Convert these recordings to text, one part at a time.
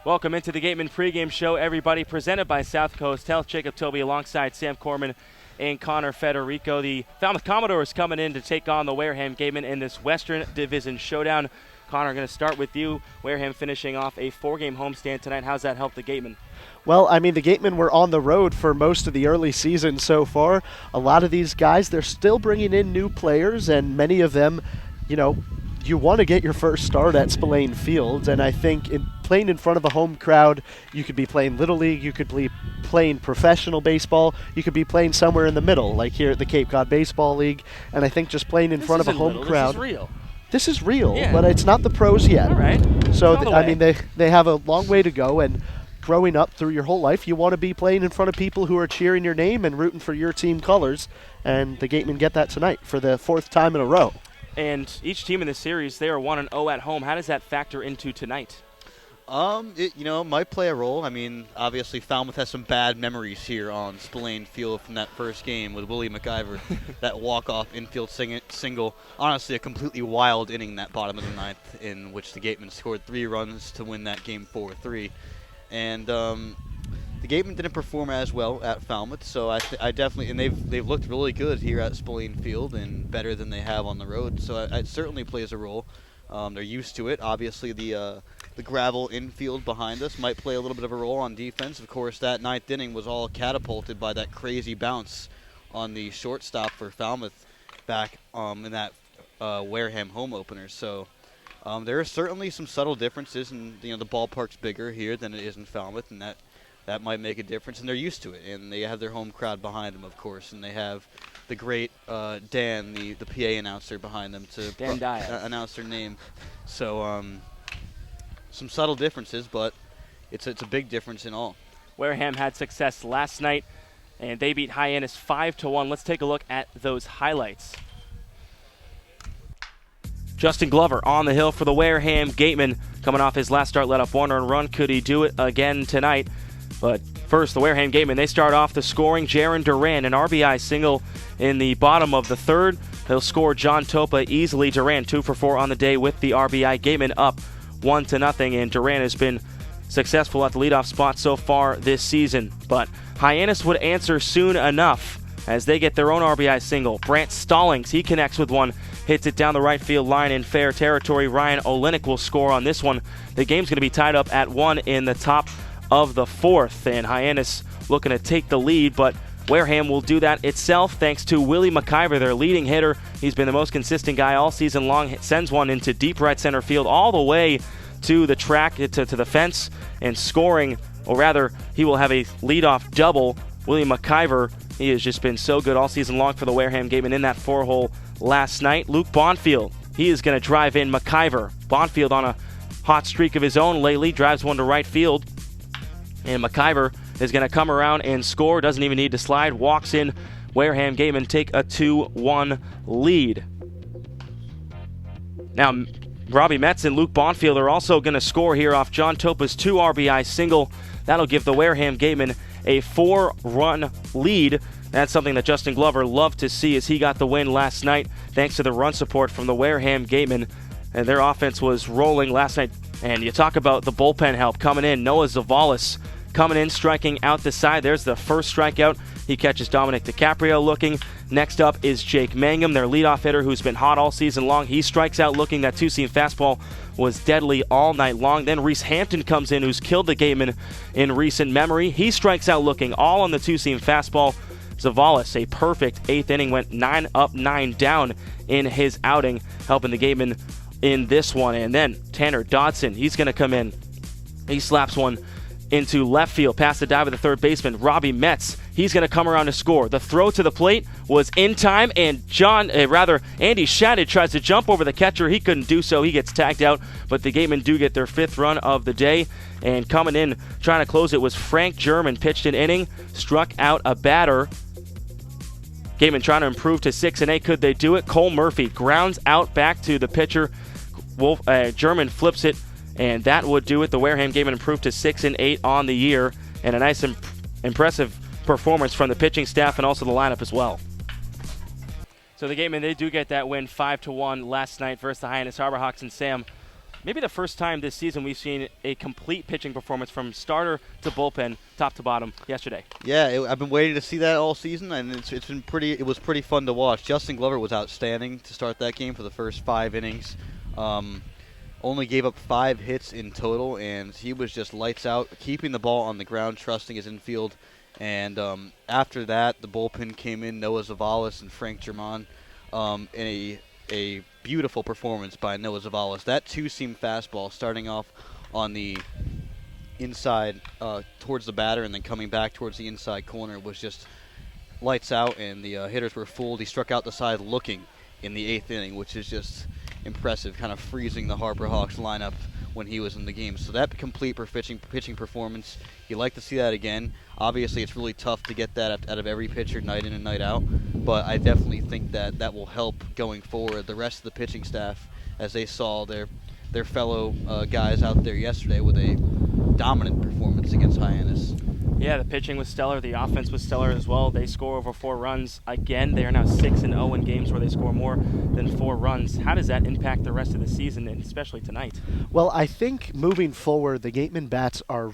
Welcome into the Gatemen Pregame Show, everybody, presented by South Coast Health. Jacob Toby alongside Sam Corman and Connor Federico. The Falmouth Commodores coming in to take on the Wareham Gatemen in this Western Division showdown. Connor, going to start with you. Wareham finishing off a 4-game homestand tonight. How's that help the Gatemen? Well, I mean, the Gatemen were on the road for most of the early season so far. A lot of these guys, they're still bringing in new players, and many of them, you want to get your first start at Spillane Field, and I think playing in front of a home crowd, you could be playing Little League, you could be playing professional baseball, you could be playing somewhere in the middle, like here at the Cape Cod Baseball League, and I think just playing in front of a home crowd. This is real. This is real, yeah. But it's not the pros yet. All right. So, they have a long way to go, and growing up through your whole life, you want to be playing in front of people who are cheering your name and rooting for your team colors, and the Gatemen get that tonight for the 4th time in a row. And each team in the series, they are 1-0 at home. How does that factor into tonight? It might play a role. I mean, obviously Falmouth has some bad memories here on Spillane Field from that first game with Willie McIver, that walk-off infield single. Honestly, a completely wild inning that bottom of the ninth, in which the Gatemen scored 3 runs to win that game 4-3. And the Gatemen didn't perform as well at Falmouth, so I definitely, and they've looked really good here at Spillane Field and better than they have on the road. So it certainly plays a role. They're used to it. Obviously, the gravel infield behind us might play a little bit of a role on defense. Of course, that 9th inning was all catapulted by that crazy bounce on the shortstop for Falmouth back in that Wareham home opener. So there are certainly some subtle differences, and the ballpark's bigger here than it is in Falmouth, and that might make a difference, and they're used to it. And they have their home crowd behind them, of course, and they have the great Dan, the PA announcer, behind them to announce their name. So some subtle differences, but it's a big difference in all. Wareham had success last night, and they beat Hyannis 5-1. Let's take a look at those highlights. Justin Glover on the hill for the Wareham Gatemen. Coming off his last start, let up 1 earned run. Could he do it again tonight? But first, the Wareham Gatemen, they start off the scoring. Jaron Duran, an RBI single in the bottom of the 3rd. He'll score John Topa easily. Duran 2 for 4 on the day with the RBI. Gatemen up 1-0, and Duran has been successful at the leadoff spot so far this season. But Hyannis would answer soon enough as they get their own RBI single. Brant Stallings, he connects with one, hits it down the right field line in fair territory. Ryan Olenek will score on this one. The game's going to be tied up at 1 in the top of the 4th, and Hyannis looking to take the lead, but Wareham will do that itself thanks to Willie McIver, their leading hitter. He's been the most consistent guy all season long. Sends one into deep right center field all the way to the track, to the fence, and scoring, or rather, he will have a leadoff double. Willie McIver, he has just been so good all season long for the Wareham Gatemen in that 4-hole last night. Luke Bonfield, he is going to drive in McIver. Bonfield on a hot streak of his own lately, drives one to right field. And McIver is going to come around and score. Doesn't even need to slide. Walks in. Wareham Gatemen take a 2-1 lead. Now, Robbie Metz and Luke Bonfield are also going to score here off John Topa's 2 RBI single. That'll give the Wareham Gatemen a 4-run lead. That's something that Justin Glover loved to see as he got the win last night thanks to the run support from the Wareham Gatemen. And their offense was rolling last night. And you talk about the bullpen help coming in. Noah Zavalis coming in, striking out the side. There's the first strikeout. He catches Dominic DiCaprio looking. Next up is Jake Mangum, their leadoff hitter, who's been hot all season long. He strikes out looking. That 2-seam fastball was deadly all night long. Then Reese Hampton comes in, who's killed the Gatemen in recent memory. He strikes out looking, all on the 2-seam fastball. Zavalis, a perfect 8th inning, went 9 up, 9 down in his outing, helping the Gatemen in this one. And then Tanner Dodson, he's going to come in. He slaps one into left field past the dive of the third baseman, Robbie Metz. He's going to come around to score. The throw to the plate was in time, and Andy Shadid tries to jump over the catcher. He couldn't do so. He gets tagged out, but the Gatemen do get their 5th run of the day. And coming in, trying to close it, was Frank German. Pitched an inning, struck out a batter. Gatemen trying to improve to 6-8. Could they do it? Cole Murphy grounds out back to the pitcher. German flips it, and that would do it. The Wareham Gatemen improved to 6-8 on the year, and a nice impressive performance from the pitching staff and also the lineup as well. So the Gatemen, they do get that win 5-1 last night versus the Hyannis Harborhawks. And Sam, maybe the first time this season we've seen a complete pitching performance from starter to bullpen, top to bottom, yesterday. Yeah, I've been waiting to see that all season, and it was pretty fun to watch. Justin Glover was outstanding to start that game for the first 5 innings. Only gave up 5 hits in total, and he was just lights out, keeping the ball on the ground, trusting his infield. And after that, the bullpen came in, Noah Zavalis and Frank German, in a beautiful performance by Noah Zavalis. That two-seam fastball starting off on the inside towards the batter and then coming back towards the inside corner was just lights out, and the hitters were fooled. He struck out the side looking in the 8th inning, which is just impressive, kind of freezing the Harper Hawks lineup when he was in the game. So that complete pitching performance, you like to see that again. Obviously, it's really tough to get that out of every pitcher night in and night out, but I definitely think that will help going forward. The rest of the pitching staff, as they saw their fellow guys out there yesterday with a dominant performance against Hyannis. Yeah, the pitching was stellar. The offense was stellar as well. They score over 4 runs. Again, they are now 6-0 in games where they score more than 4 runs. How does that impact the rest of the season, and especially tonight? Well, I think moving forward, the Gatemen bats are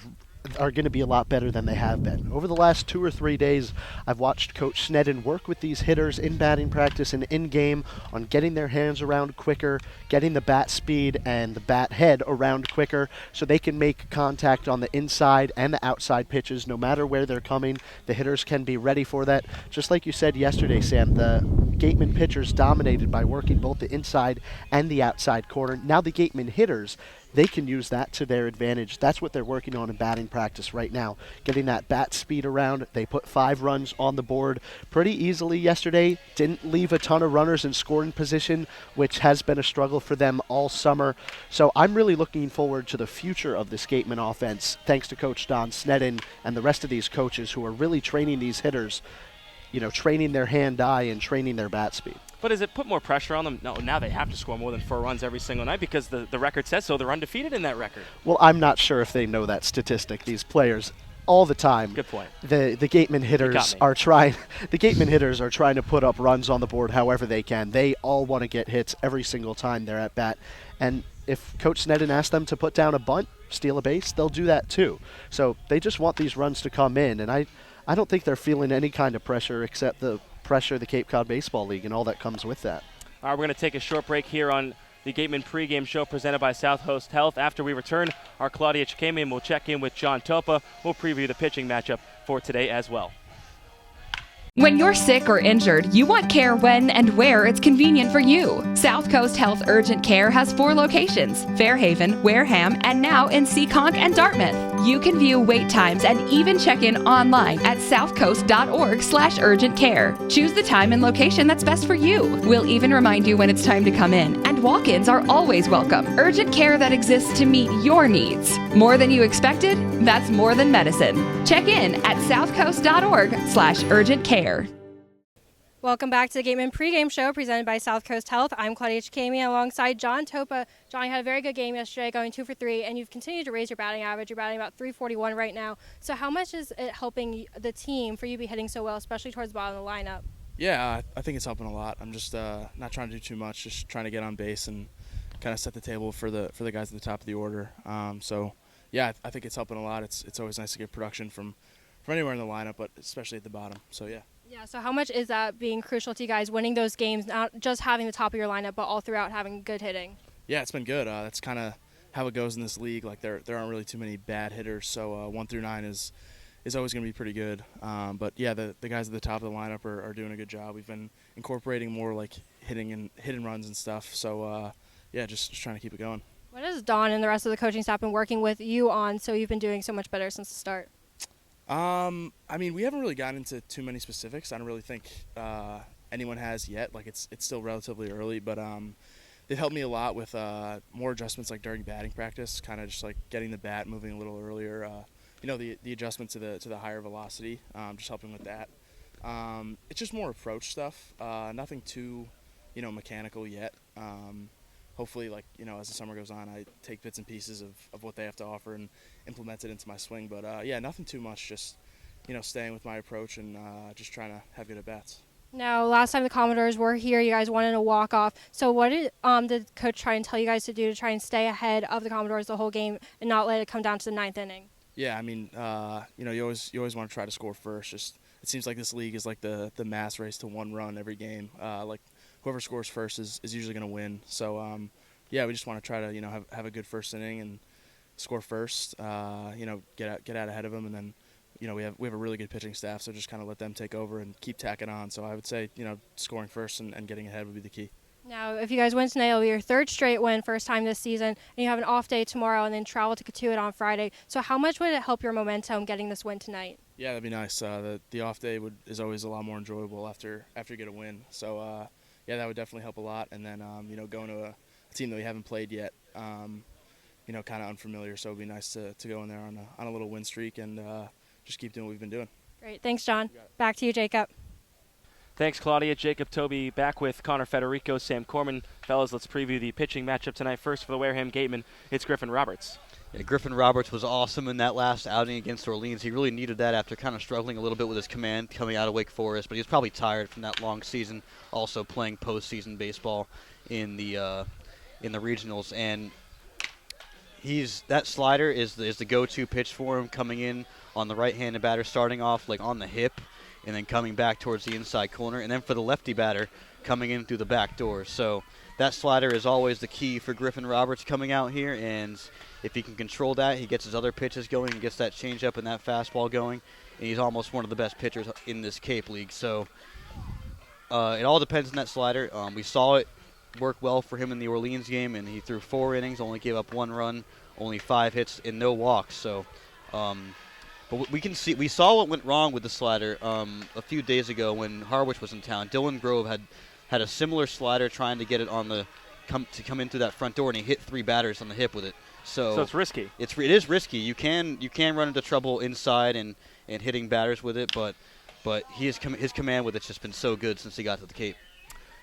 going to be a lot better than they have been. Over the last 2 or 3 days, I've watched Coach Sneddon work with these hitters in batting practice and in-game on getting their hands around quicker, getting the bat speed and the bat head around quicker so they can make contact on the inside and the outside pitches no matter where they're coming. The hitters can be ready for that. Just like you said yesterday, Sam, the Gatemen pitchers dominated by working both the inside and the outside corner. Now the Gatemen hitters, they can use that to their advantage. That's what they're working on in batting practice right now, getting that bat speed around. They put 5 runs on the board pretty easily yesterday. Didn't leave a ton of runners in scoring position, which has been a struggle for them all summer. So I'm really looking forward to the future of this Gatemen offense, thanks to Coach Don Sneddon and the rest of these coaches who are really training these hitters, training their hand-eye and training their bat speed. But does it put more pressure on them? No, now they have to score more than 4 runs every single night because the record says so. They're undefeated in that record. Well, I'm not sure if they know that statistic. These players, all the time. Good point. The Gatemen hitters are trying. The Gatemen hitters are trying to put up runs on the board however they can. They all want to get hits every single time they're at bat. And if Coach Sneddon asks them to put down a bunt, steal a base, they'll do that too. So they just want these runs to come in, and I don't think they're feeling any kind of pressure except the pressure of the Cape Cod Baseball League and all that comes with that. All right, we're going to take a short break here on the Gatemen pregame show presented by South Coast Health. After we return, our Claudia Chikamian will check in with John Topa. We'll preview the pitching matchup for today as well. When you're sick or injured, you want care when and where it's convenient for you. South Coast Health Urgent Care has 4 locations: Fairhaven, Wareham, and now in Seekonk and Dartmouth. You can view wait times and even check in online at southcoast.org/urgent care. Choose the time and location that's best for you. We'll even remind you when it's time to come in, and walk-ins are always welcome. Urgent care that exists to meet your needs. More than you expected? That's more than medicine. Check in at southcoast.org/urgent care. Welcome back to the Gatemen pregame show presented by South Coast Health. I'm Claudia Chikamian alongside John Topa. John, you had a very good game yesterday, going 2 for 3, and you've continued to raise your batting average. You're batting about 341 right now. So how much is it helping the team for you to be hitting so well, especially towards the bottom of the lineup? Yeah, I think it's helping a lot. I'm just not trying to do too much, just trying to get on base and kind of set the table for the guys at the top of the order. So yeah, I think it's helping a lot. It's always nice to get production from anywhere in the lineup, but especially at the bottom. So yeah. Yeah, so how much is that being crucial to you guys winning those games, not just having the top of your lineup, but all throughout having good hitting? Yeah, it's been good. That's kind of how it goes in this league. Like there aren't really too many bad hitters, so 1 through 9 is always going to be pretty good. But yeah, the guys at the top of the lineup are doing a good job. We've been incorporating more like hitting and runs and stuff. So yeah, just trying to keep it going. What has Don and the rest of the coaching staff been working with you on so you've been doing so much better since the start? I mean, we haven't really gotten into too many specifics. I don't really think anyone has yet. Like it's still relatively early, but they've helped me a lot with more adjustments like during batting practice, kind of just like getting the bat moving a little earlier. The adjustment to the higher velocity, just helping with that. It's just more approach stuff. Nothing too, mechanical yet. Hopefully, as the summer goes on, I take bits and pieces of what they have to offer and implement it into my swing. But, yeah, nothing too much, just, staying with my approach and just trying to have good at-bats. Now, last time the Commodores were here, you guys wanted a walk-off. So what did the coach try and tell you guys to do to try and stay ahead of the Commodores the whole game and not let it come down to the ninth inning? Yeah, I mean, you always want to try to score first. Just it seems like this league is like the mass race to one run every game. Like whoever scores first is usually going to win. So yeah, we just want to try to have a good first inning and score first. Get out ahead of them, and then we have a really good pitching staff. So just kind of let them take over and keep tacking on. So I would say scoring first and getting ahead would be the key. Now, if you guys win tonight, it'll be your third straight win, first time this season, and you have an off day tomorrow and then travel to Katuitt on Friday. So how much would it help your momentum getting this win tonight? Yeah, that'd be nice. The off day is always a lot more enjoyable after you get a win. So yeah, that would definitely help a lot. And then going to a team that we haven't played yet, kind of unfamiliar. So it'd be nice to go in there on a little win streak and just keep doing what we've been doing. Great, thanks, John. Back to you, Jacob. Thanks, Claudia. Jacob Toby back with Connor Federico, Sam Corman. Fellas, let's preview the pitching matchup tonight. First for the Wareham Gatemen, it's Griffin Roberts. Yeah, Griffin Roberts was awesome in that last outing against Orleans. He really needed that after kind of struggling a little bit with his command coming out of Wake Forest, but he was probably tired from that long season, also playing postseason baseball in the regionals. And that slider is the go-to pitch for him, coming in on the right-handed batter, starting off like on the hip, and then coming back towards the inside corner, and then for the lefty batter, coming in through the back door. So that slider is always the key for Griffin Roberts coming out here, and if he can control that, he gets his other pitches going and gets that changeup and that fastball going, and he's almost one of the best pitchers in this Cape League. So it all depends on that slider. We saw it work well for him in the Orleans game, and he threw 4 innings, only gave up 1 run, only 5 hits, and no walks. So but we saw what went wrong with the slider a few days ago when Harwich was in town. Dylan Grove had a similar slider trying to get it come in through that front door, and he hit 3 batters on the hip with it. So it's risky. It is risky. You can run into trouble inside and hitting batters with it, but his command with it's just been so good since he got to the Cape.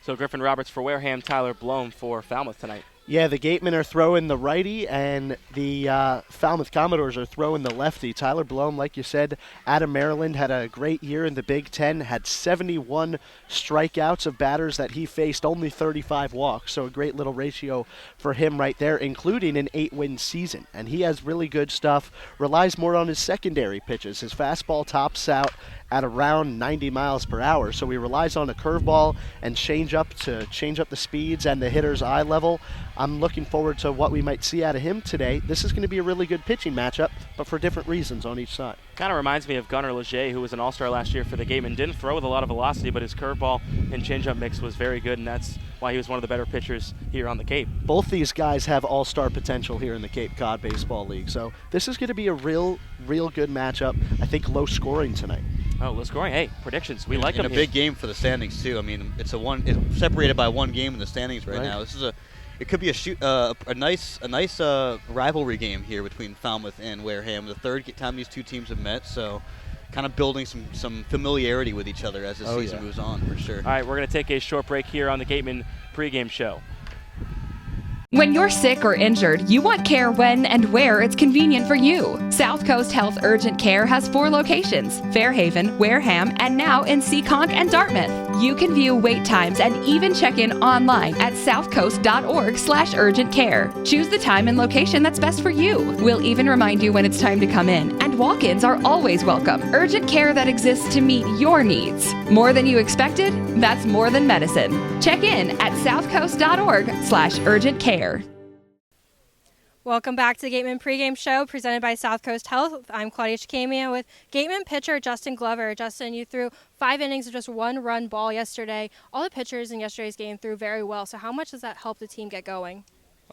So Griffin Roberts for Wareham, Tyler Blome for Falmouth tonight. Yeah, the Gatemen are throwing the righty, and the Falmouth Commodores are throwing the lefty. Tyler Blome, like you said, out of Maryland, had a great year in the Big Ten, had 71 strikeouts of batters that he faced, only 35 walks. So a great little ratio for him right there, including an 8-win season. And he has really good stuff, relies more on his secondary pitches. His fastball tops out at around 90 miles per hour, so he relies on a curveball and changeup to change up the speeds and the hitter's eye level. I'm looking forward to what we might see out of him today. This is going to be a really good pitching matchup, but for different reasons on each side. Kind of reminds me of Gunnar Leger, who was an all-star last year for the Gatemen. Didn't throw with a lot of velocity, but his curveball and changeup mix was very good, and that's why he was one of the better pitchers here on the Cape. Both these guys have all-star potential here in the Cape Cod Baseball League, so this is going to be a real good matchup. I think low scoring tonight. Oh, low scoring. Hey, predictions. We like them. And a big game for the standings too. I mean, it's separated by 1 game in the standings right now. It could be a nice rivalry game here between Falmouth and Wareham. The third time these two teams have met, so kind of building some familiarity with each other as the season moves on, for sure. All right, we're going to take a short break here on the Gatemen pregame show. When you're sick or injured, you want care when and where it's convenient for you. South Coast Health Urgent Care has 4 locations: Fairhaven, Wareham, and now in Seekonk and Dartmouth. You can view wait times and even check in online at southcoast.org/urgentcare. Choose the time and location that's best for you. We'll even remind you when it's time to come in, and walk-ins are always welcome. Urgent care that exists to meet your needs. More than you expected? That's more than medicine. Check in at southcoast.org/urgentcare. Welcome back to the Gatemen pregame show presented by South Coast Health. I'm Claudia Chicamia with Gatemen pitcher Justin Glover. Justin, you threw 5 innings of just 1-run ball yesterday. All the pitchers in yesterday's game threw very well. So how much does that help the team get going?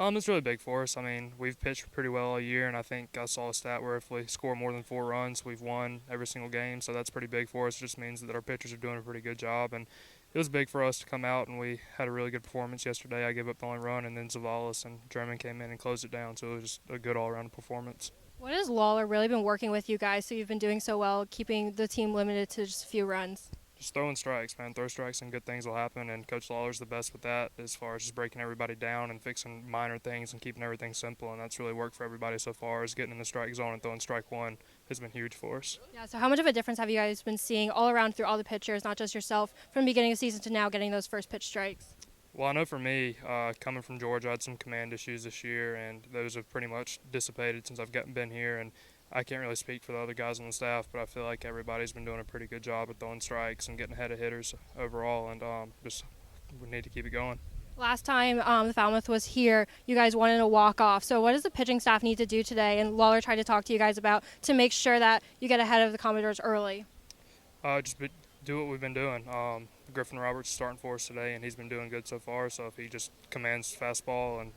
It's really big for us. I mean, we've pitched pretty well all year, and I think I saw a stat where if we score more than 4 runs, we've won every single game. So that's pretty big for us. It just means that our pitchers are doing a pretty good job, and it was big for us to come out, and we had a really good performance yesterday. I gave up the only run, and then Zavalis and Drummond came in and closed it down, so it was just a good all-around performance. What has Lawler really been working with you guys so you've been doing so well, keeping the team limited to just a few runs? Just throwing strikes, man. Throw strikes and good things will happen, and Coach Lawler's the best with that as far as just breaking everybody down and fixing minor things and keeping everything simple, and that's really worked for everybody so far. Is getting in the strike zone and throwing strike one has been huge for us. Yeah, so how much of a difference have you guys been seeing all around through all the pitchers, not just yourself, from the beginning of the season to now getting those first pitch strikes? Well, I know for me, coming from Georgia, I had some command issues this year, and those have pretty much dissipated since I've been here, and I can't really speak for the other guys on the staff, but I feel like everybody's been doing a pretty good job at throwing strikes and getting ahead of hitters overall, and just we need to keep it going. Last time the Falmouth was here, you guys won in a walk-off. So what does the pitching staff need to do today, and Lawler tried to talk to you guys about, to make sure that you get ahead of the Commodores early? Do what we've been doing. Griffin Roberts is starting for us today, and he's been doing good so far, so if he just commands fastball and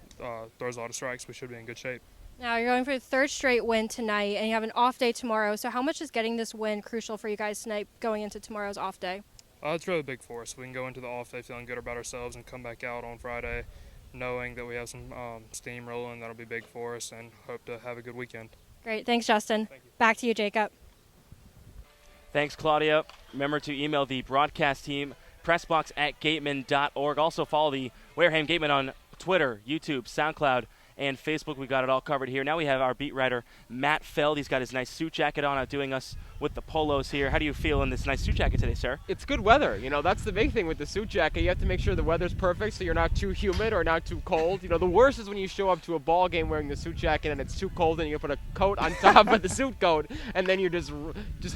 throws a lot of strikes, we should be in good shape. Now, you're going for the third straight win tonight, and you have an off day tomorrow. So how much is getting this win crucial for you guys tonight going into tomorrow's off day? It's really big for us. We can go into the off day feeling good about ourselves and come back out on Friday knowing that we have some steam rolling. That'll be big for us, and hope to have a good weekend. Great. Thanks, Justin. Thank you. Back to you, Jacob. Thanks, Claudia. Remember to email the broadcast team, pressbox@gatemen.org. Also follow the Wareham Gatemen on Twitter, YouTube, SoundCloud, and Facebook. We got it all covered here. Now we have our beat writer, Matt Feld. He's got his nice suit jacket on, outdoing us with the polos here. How do you feel in this nice suit jacket today, sir? It's good weather. That's the big thing with the suit jacket. You have to make sure the weather's perfect so you're not too humid or not too cold. The worst is when you show up to a ball game wearing the suit jacket and it's too cold and you put a coat on top of the suit coat, and then you're just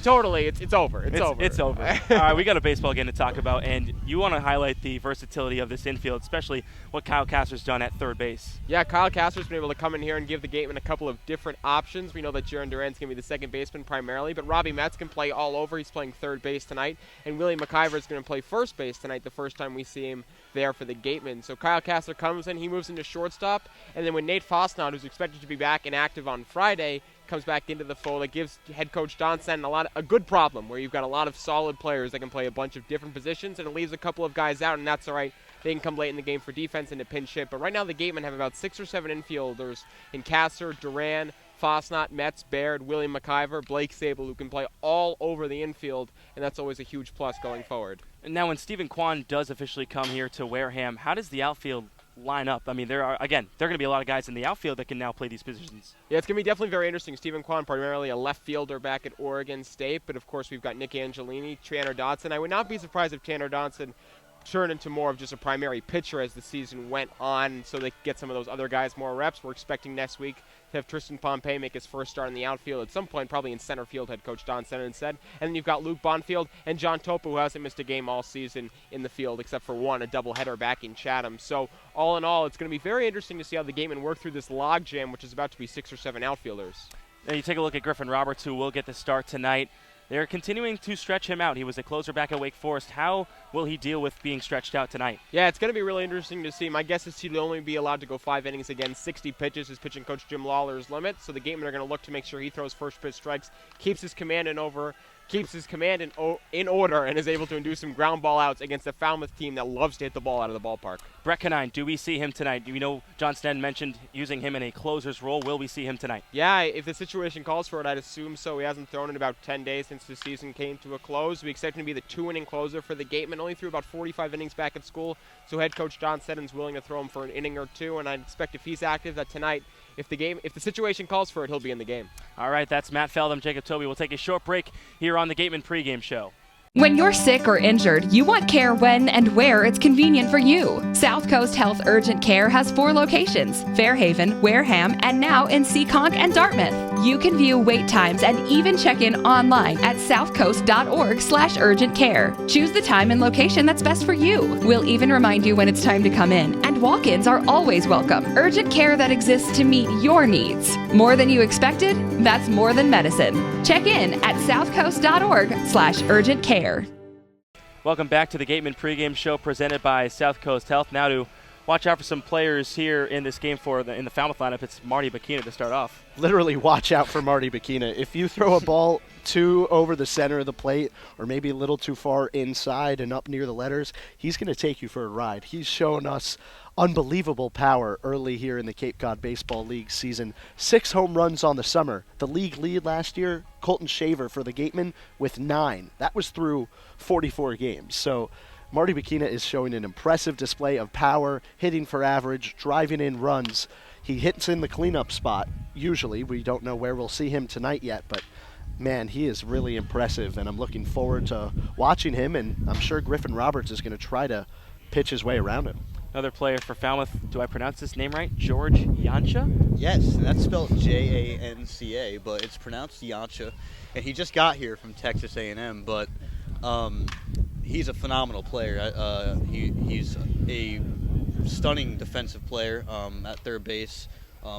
totally, it's over. It's over. It's over. All right, we got a baseball game to talk about, and you want to highlight the versatility of this infield, especially what Kyle Kasser's done at third base. Yeah, Kyle Kasser's been able to come in here and give the Gatemen a couple of different options. We know that Jaron Duran's going to be the second baseman primarily, but Robbie Metz can play all over. He's playing third base tonight, and Willie McIver is going to play first base tonight, the first time we see him there for the Gatemen. So Kyle Kasser comes in, he moves into shortstop, and then when Nate Fosnaut, who's expected to be back and active on Friday, comes back into the fold, it gives head coach Don Senn a good problem where you've got a lot of solid players that can play a bunch of different positions, and it leaves a couple of guys out, and that's all right. They can come late in the game for defense and to pinch hit. But right now the Gatemen have about 6 or 7 infielders in Kasser, Duran, Fosnaut, Metz, Baird, Willie McIver, Blake Sable, who can play all over the infield, and that's always a huge plus going forward. And now when Stephen Kwan does officially come here to Wareham, how does the outfield line up? I mean, there are going to be a lot of guys in the outfield that can now play these positions. Yeah, it's going to be definitely very interesting. Stephen Kwan, primarily a left fielder back at Oregon State, but of course we've got Nick Angelini, Tanner Dodson. I would not be surprised if Tanner Dodson turned into more of just a primary pitcher as the season went on, so they could get some of those other guys more reps. We're expecting next week to have Tristan Pompey make his first start in the outfield at some point, probably in center field, head coach Don Sennan said. And then you've got Luke Bonfield and John Topa, who hasn't missed a game all season in the field except for one, a doubleheader back in Chatham. So all in all, it's going to be very interesting to see how the Gatemen work through this logjam, which is about to be 6 or 7 outfielders. Now you take a look at Griffin Roberts, who will get the start tonight. They're continuing to stretch him out. He was a closer back at Wake Forest. How will he deal with being stretched out tonight? Yeah, it's going to be really interesting to see. My guess is he'll only be allowed to go 5 innings again. 60 pitches is pitching coach Jim Lawler's limit. So the Gatemen are going to look to make sure he throws first pitch strikes, keeps his command in order, and is able to induce some ground ball outs against a Falmouth team that loves to hit the ball out of the ballpark. Brett Canine, do we see him tonight? Do we know John Sten mentioned using him in a closer's role? Will we see him tonight? Yeah, if the situation calls for it, I'd assume so. He hasn't thrown in about 10 days since the season came to a close. We expect him to be the 2-inning closer for the Gatemen. Only threw about 45 innings back at school, so head coach John Stetten's willing to throw him for an inning or two, and I'd expect if he's active that tonight, if the situation calls for it, he'll be in the game. All right, that's Matt Feld. I'm Jacob Toby. We'll take a short break here on the Gatemen Pregame Show. When you're sick or injured, you want care when and where it's convenient for you. South Coast Health Urgent Care has 4 locations: Fairhaven, Wareham, and now in Seekonk and Dartmouth. You can view wait times and even check in online at southcoast.org/urgentcare. Choose the time and location that's best for you. We'll even remind you when it's time to come in, and walk-ins are always welcome. Urgent care that exists to meet your needs. More than you expected? That's more than medicine. Check in at southcoast.org/urgentcare. Welcome back to the Gatemen Pregame Show presented by South Coast Health. Now to watch out for some players here in this game in the Falmouth lineup. It's Marty Bakina to start off. Literally watch out for Marty Bakina. If you throw a ball too over the center of the plate or maybe a little too far inside and up near the letters, he's going to take you for a ride. He's shown us unbelievable power early here in the Cape Cod Baseball League season. 6 home runs on the summer. The league lead last year, Colton Shaver for the Gatemen with 9. That was through 44 games. So Marty Bakina is showing an impressive display of power, hitting for average, driving in runs. He hits in the cleanup spot, usually. We don't know where we'll see him tonight yet, but man, he is really impressive, and I'm looking forward to watching him, and I'm sure Griffin Roberts is going to try to pitch his way around him. Another player for Falmouth, do I pronounce this name right? George Yancha? Yes, and that's spelled J-A-N-C-A, but it's pronounced Yancha. And he just got here from Texas A&M, but he's a phenomenal player. He's a stunning defensive player at third base.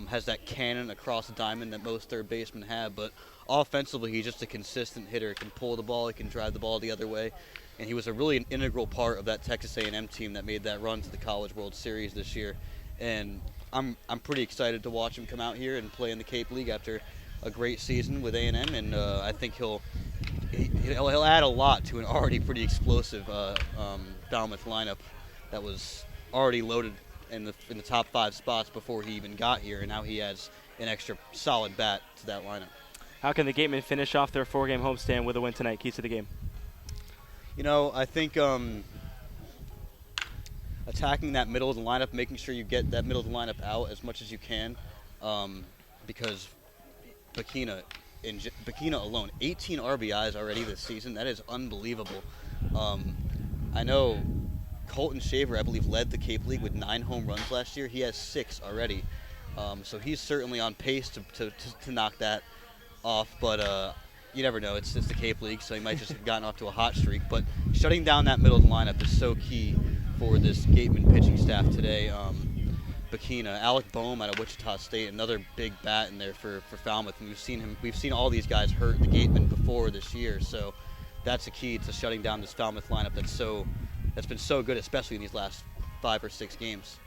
Has that cannon across the diamond that most third basemen have, but offensively he's just a consistent hitter. He can pull the ball, he can drive the ball the other way, and he was an integral part of that Texas A&M team that made that run to the College World Series this year. And I'm pretty excited to watch him come out here and play in the Cape League after a great season with A&M, and I think he'll add a lot to an already pretty explosive Falmouth lineup that was already loaded in the top 5 spots before he even got here, and now he adds an extra solid bat to that lineup. How can the Gatemen finish off their 4-game homestand with a win tonight? Keys to the game. I think attacking that middle of the lineup, making sure you get that middle of the lineup out as much as you can, because Bakina alone, 18 RBIs already this season. That is unbelievable. I know Colton Shaver, I believe, led the Cape League with 9 home runs last year. He has 6 already. So he's certainly on pace to knock that off. But you never know. It's the Cape League, so he might just have gotten off to a hot streak. But shutting down that middle of the lineup is so key for this Gatemen pitching staff today. Bakina, Alec Boehm out of Wichita State, another big bat in there for Falmouth. And we've seen all these guys hurt the Gatemen before this year. So that's a key to shutting down this Falmouth lineup that's been so good, especially in these last 5 or 6 games.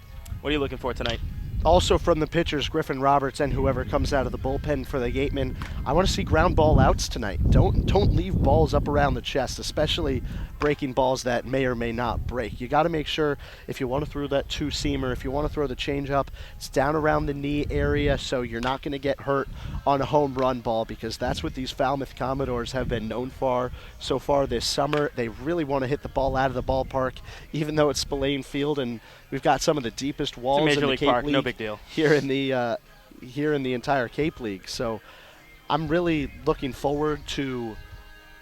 What are you looking for tonight? Also from the pitchers, Griffin Roberts and whoever comes out of the bullpen for the Gatemen, I want to see ground ball outs tonight. Don't leave balls up around the chest, especially breaking balls that may or may not break. You got to make sure if you want to throw that 2-seamer, if you want to throw the changeup, it's down around the knee area so you're not going to get hurt on a home run ball, because that's what these Falmouth Commodores have been known for so far this summer. They really want to hit the ball out of the ballpark, even though it's Spillane Field and we've got some of the deepest walls Major in the League Cape Park, League no big deal. here in the entire Cape League. So I'm really looking forward to,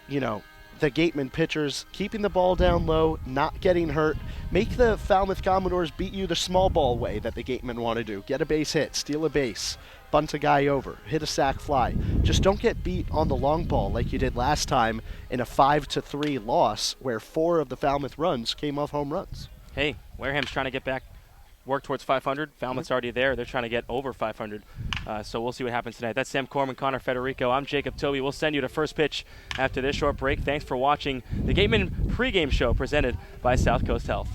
the Gatemen pitchers keeping the ball down low, not getting hurt. Make the Falmouth Commodores beat you the small ball way that the Gatemen want to do. Get a base hit, steal a base, bunt a guy over, hit a sac fly. Just don't get beat on the long ball like you did last time in a 5-3 loss where 4 of the Falmouth runs came off home runs. Hey, Wareham's trying to get back, work towards 500. Falmouth's already there. They're trying to get over 500. So we'll see what happens tonight. That's Sam Corman, Connor Federico. I'm Jacob Toby. We'll send you to first pitch after this short break. Thanks for watching the Gatemen pregame show presented by South Coast Health.